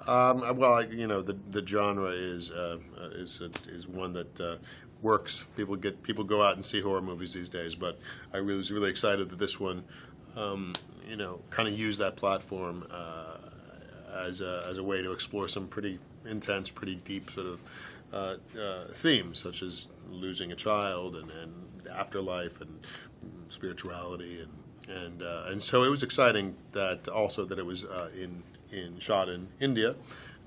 The genre is one that works. People go out and see horror movies these days, but I was really excited that this one, kind of used that platform as a way to explore some pretty intense, pretty deep sort of themes, such as losing a child and afterlife and spirituality and so it was exciting that it was shot in India. It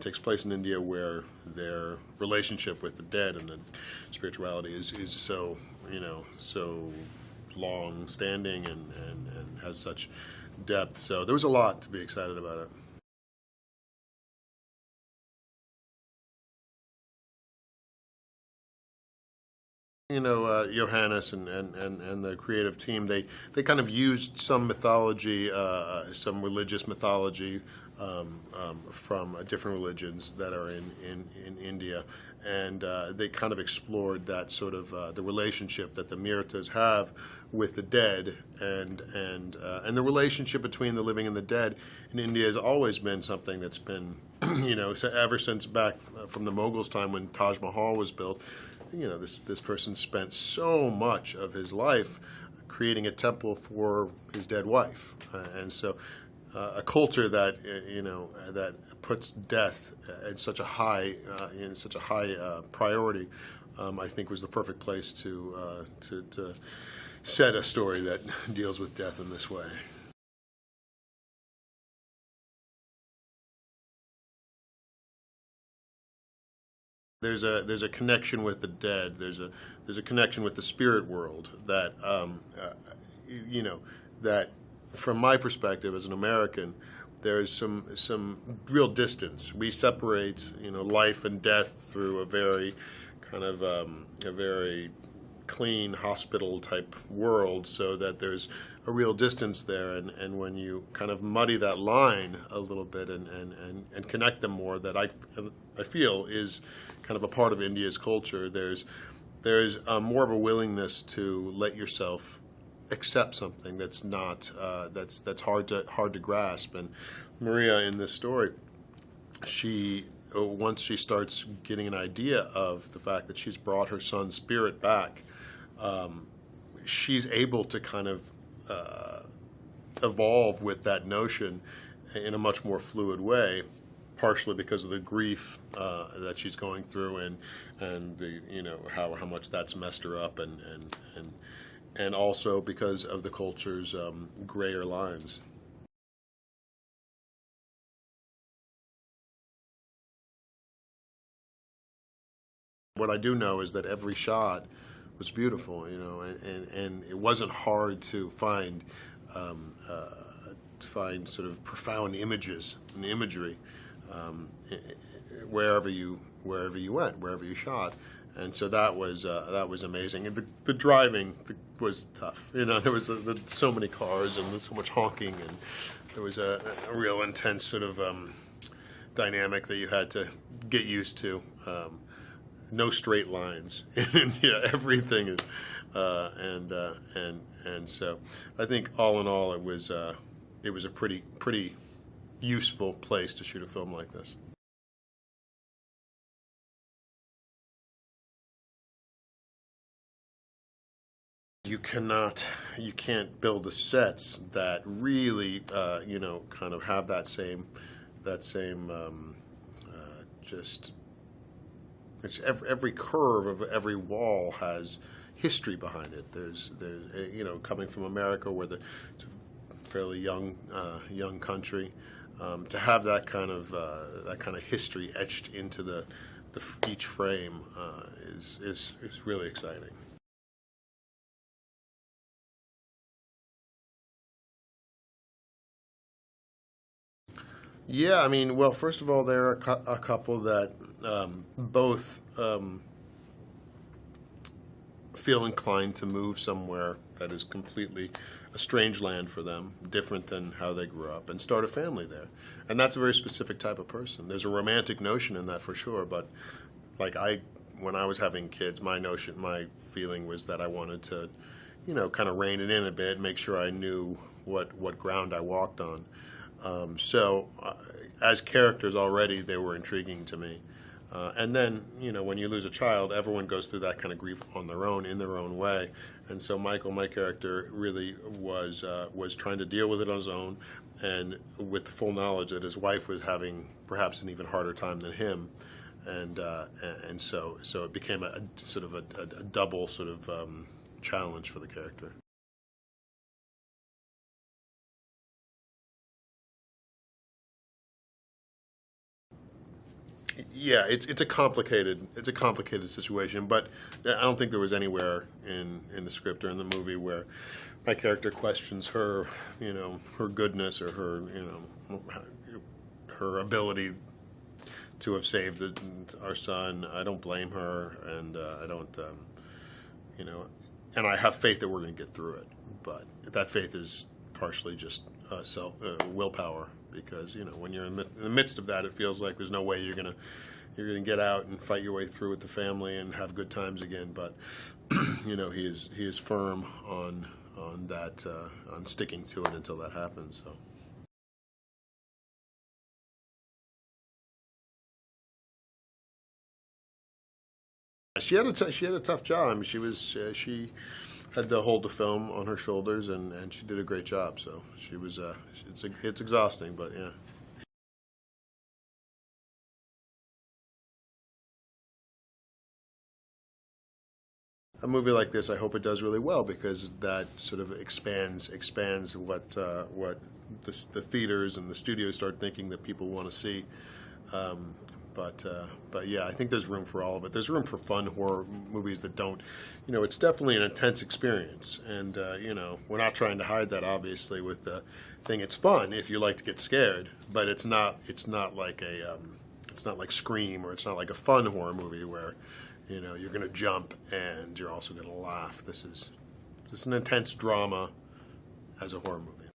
takes place in India, where their relationship with the dead and the spirituality is so so long standing and has such depth. So there was a lot to be excited about it. Johannes and the creative team, they kind of used some mythology, some religious mythology from different religions that are in India, and they kind of explored that sort of the relationship that the Mirtas have with the dead, and the relationship between the living and the dead in India has always been something that's been, so ever since back from the Mughals' time when Taj Mahal was built. This person spent so much of his life creating a temple for his dead wife, and so a culture that that puts death at such a high priority, I think was the perfect place to set a story that deals with death in this way. There's a connection with the dead. There's a connection with the spirit world that that from my perspective as an American, there's some real distance. We separate life and death through a very kind of a very clean hospital type world, so that there's a real distance there, and when you kind of muddy that line a little bit and connect them more, that I feel is kind of a part of India's culture. There's more of a willingness to let yourself accept something that's not that's hard to grasp. And Maria in this story, once she starts getting an idea of the fact that she's brought her son's spirit back, she's able to kind of evolve with that notion in a much more fluid way, partially because of the grief that she's going through and the how much that's messed her up, and also because of the culture's grayer lines. What I do know is that every shot was beautiful, and it wasn't hard to find sort of profound images and imagery wherever you went, wherever you shot, and so that was amazing. And the driving was tough. There was so many cars and so much honking, and there was a real intense sort of dynamic that you had to get used to. No straight lines in India. Everything is, and so I think all in all, it was a pretty useful place to shoot a film like this. You can't build the sets that really, kind of have that same, just. It's every curve of every wall has history behind it. There's coming from America, where it's a fairly young country, to have that kind of history etched into each frame is really exciting. Yeah, I mean, well, first of all, there are a couple that both feel inclined to move somewhere that is completely a strange land for them, different than how they grew up, and start a family there. And that's a very specific type of person. There's a romantic notion in that for sure, but when I was having kids, my feeling was that I wanted to, kind of rein it in a bit, make sure I knew what ground I walked on. So as characters already, they were intriguing to me. And then, when you lose a child, everyone goes through that kind of grief on their own, in their own way. And so Michael, my character, really was trying to deal with it on his own, and with the full knowledge that his wife was having perhaps an even harder time than him. And so it became a sort of a double sort of challenge for the character. Yeah, it's a complicated situation, but I don't think there was anywhere in the script or in the movie where my character questions her, her goodness or her ability to have saved our son. I don't blame her, and I don't, and I have faith that we're going to get through it. But that faith is partially just willpower, because when you're in the midst of that, it feels like there's no way you're gonna get out and fight your way through with the family and have good times again. But he is firm on that, on sticking to it until that happens. So. She had a tough job. I mean, she had to hold the film on her shoulders, and she did a great job. So she was it's exhausting, but yeah. A movie like this, I hope it does really well, because that sort of expands what the theaters and the studios start thinking that people want to see. But yeah, I think there's room for all of it. There's room for fun horror movies that don't, it's definitely an intense experience, and we're not trying to hide that, obviously, with the thing. It's fun if you like to get scared, but it's not like it's not like Scream, or it's not like a fun horror movie where you're going to jump and you're also going to laugh. This is an intense drama as a horror movie.